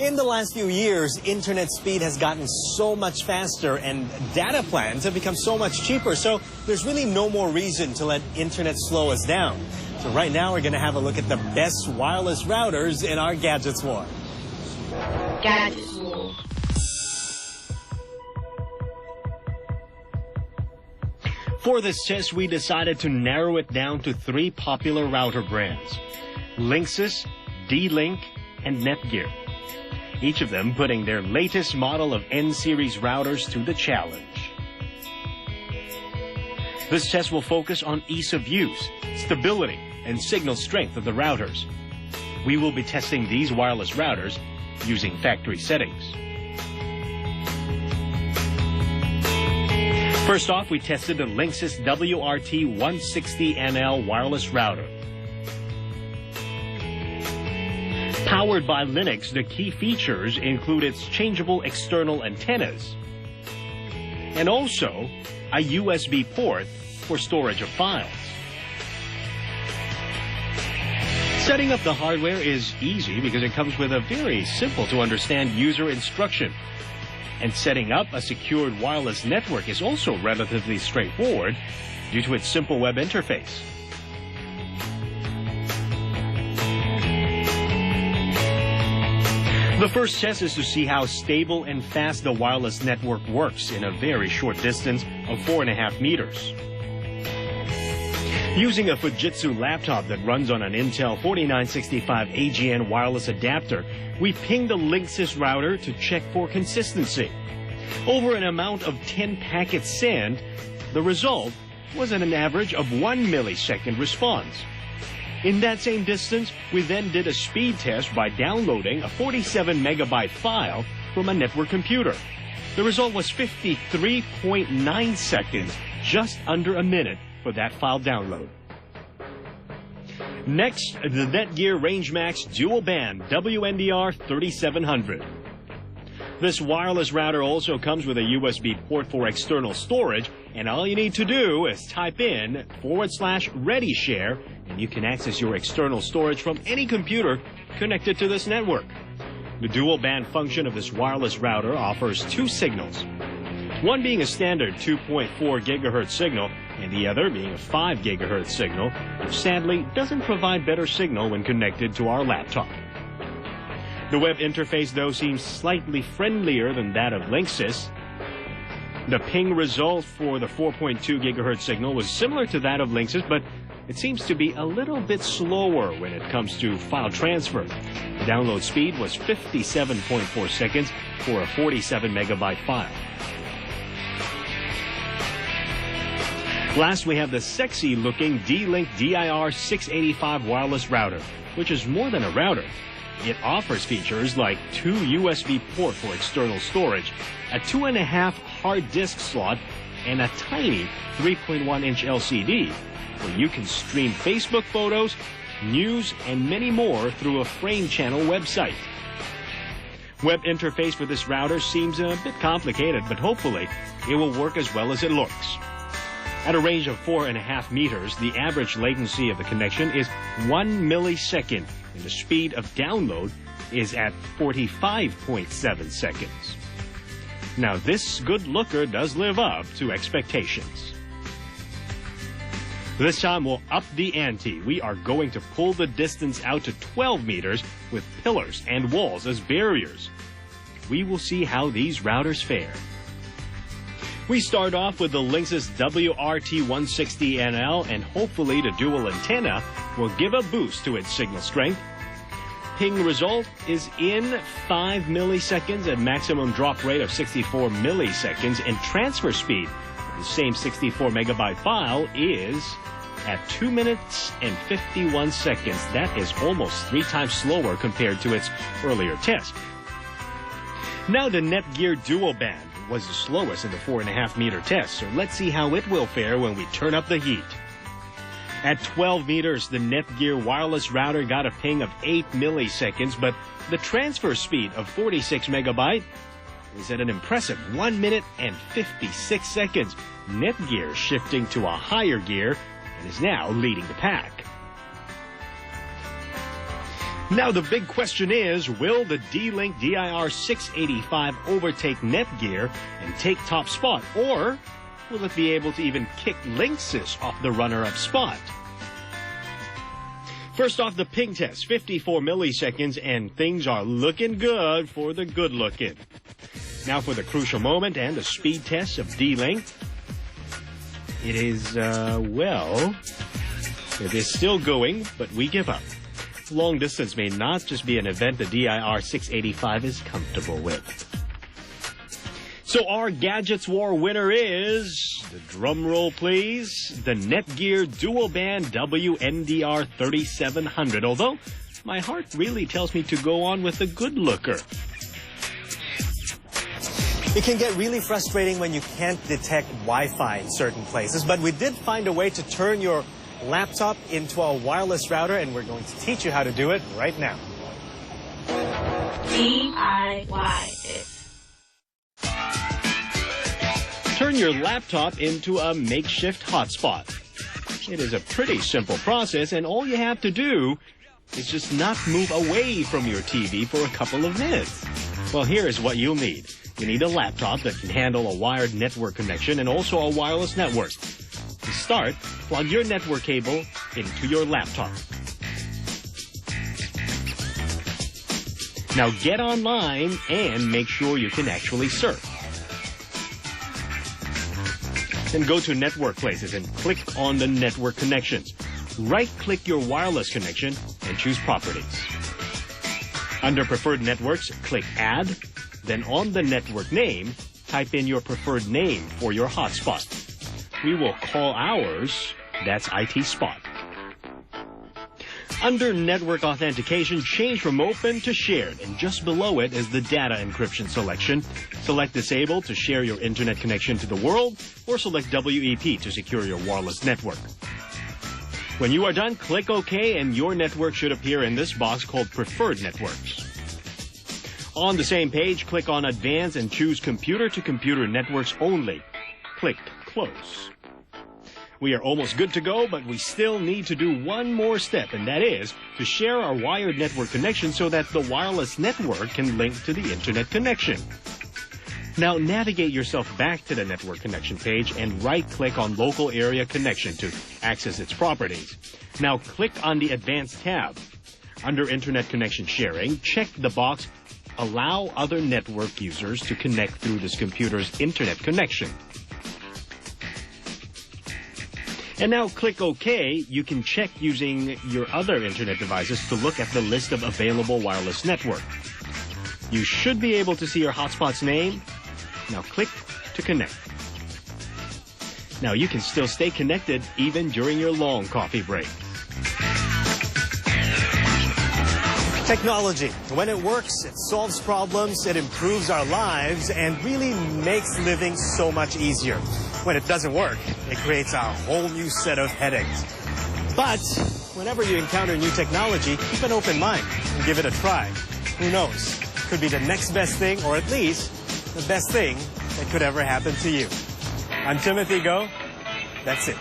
In the last few years, internet speed has gotten so much faster and data plans have become so much cheaper, so there's really no more reason to let internet slow us down. So right now we're going to have a look at the best wireless routers in our Gadgets War. Gadgets War. For this test, we decided to narrow it down to 3 popular router brands: Linksys, Dlink, and NETGEAR. Each of them putting their latest model of N-series routers to the challenge. This test will focus on ease of use, stability, and signal strength of the routers. We will be testing these wireless routers using factory settings. First off, we tested the Linksys WRT160NL wireless router. Powered by Linux, the key features include its changeable external antennas and also a USB port for storage of files. Setting up the hardware is easy because it comes with a very simple to understand user instruction. And setting up a secured wireless network is also relatively straightforward due to its simple web interface. The first test is to see how stable and fast the wireless network works in a very short distance of 4.5 meters. Using a Fujitsu laptop that runs on an Intel 4965 AGN wireless adapter, we pinged the Linksys router to check for consistency. Over an amount of 10 packets sent, the result was an average of 1 millisecond response. In that same distance, we then did a speed test by downloading a 47 megabyte file from a network computer. The result was 53.9 seconds, just under a minute for that file download. Next, the NETGEAR RangeMax Dual Band WNDR-3700. This wireless router also comes with a USB port for external storage, and all you need to do is type in /ReadyShare, and you can access your external storage from any computer connected to this network. The dual band function of this wireless router offers 2 signals, one being a standard 2.4 gigahertz signal and the other being a 5 gigahertz signal, which sadly doesn't provide better signal when connected to our laptop. The web interface, though, seems slightly friendlier than that of Linksys. The ping result for the 4.2 gigahertz signal was similar to that of Linksys, but it seems to be a little bit slower when it comes to file transfer. The download speed was 57.4 seconds for a 47 megabyte file. Last, we have the sexy-looking Dlink DIR-685 wireless router, which is more than a router. It offers features like 2 USB ports for external storage, a 2.5 hard disk slot, and a tiny 3.1-inch LCD, where you can stream Facebook photos, news, and many more through a Frame Channel website. Web interface for this router seems a bit complicated, but hopefully it will work as well as it looks. At a range of 4.5 meters, the average latency of the connection is 1 millisecond, and the speed of download is at 45.7 seconds. Now, this good looker does live up to expectations. This time, we'll up the ante. We are going to pull the distance out to 12 meters with pillars and walls as barriers. We will see how these routers fare. We start off with the Linksys WRT160NL, and hopefully the dual antenna will give a boost to its signal strength. Ping result is in 5 milliseconds at maximum drop rate of 64 milliseconds, and transfer speed of the same 64 megabyte file is at 2 minutes and 51 seconds. That is almost 3 times slower compared to its earlier test. Now the NETGEAR dual band was the slowest in the 4.5 meter test, so let's see how it will fare when we turn up the heat. At 12 meters, the NETGEAR wireless router got a ping of 8 milliseconds, but the transfer speed of 46 megabyte is at an impressive 1 minute and 56 seconds. NETGEAR shifting to a higher gear and is now leading the pack. Now the big question is, will the Dlink DIR-685 overtake NETGEAR and take top spot, or will it be able to even kick Linksys off the runner-up spot? First off, the ping test, 54 milliseconds, and things are looking good for the good-looking. Now for the crucial moment and the speed test of Dlink. It is, it is still going, but we give up. Long distance may not just be an event the DIR-685 is comfortable with. So our Gadgets War winner is, the drum roll please, the NETGEAR dual band WNDR-3700, although my heart really tells me to go on with the good looker. It can get really frustrating when you can't detect Wi-Fi in certain places, but we did find a way to turn your laptop into a wireless router, and we're going to teach you how to do it right now. DIY it. Turn your laptop into a makeshift hotspot. It is a pretty simple process, and all you have to do is just not move away from your TV for a couple of minutes. Well, here is what you'll need. You need a laptop that can handle a wired network connection and also a wireless network. To start, plug your network cable into your laptop. Now get online and make sure you can actually surf. Then go to Network Places and click on the network connections. Right-click your wireless connection and choose Properties. Under Preferred Networks, click Add. Then on the network name, type in your preferred name for your hotspot. We will call ours, that's IT Spot. Under Network Authentication, change from Open to Shared, and just below it is the Data Encryption selection. Select Disable to share your internet connection to the world, or select WEP to secure your wireless network. When you are done, click OK, and your network should appear in this box called Preferred Networks. On the same page, click on Advanced and choose Computer-to-Computer Networks Only. Click Close. We are almost good to go, but we still need to do one more step, and that is to share our wired network connection so that the wireless network can link to the internet connection. Now navigate yourself back to the network connection page and right-click on Local Area Connection to access its properties. Now click on the Advanced tab. Under Internet Connection Sharing, check the box Allow other network users to connect through this computer's internet connection. And now click OK. You can check using your other internet devices to look at the list of available wireless network. You should be able to see your hotspot's name. Now click to connect. Now you can still stay connected even during your long coffee break. Technology, when it works, it solves problems, it improves our lives, and really makes living so much easier. When it doesn't work, it creates a whole new set of headaches. But whenever you encounter new technology, keep an open mind and give it a try. Who knows? Could be the next best thing, or at least the best thing that could ever happen to you. I'm Timothy Go. That's it.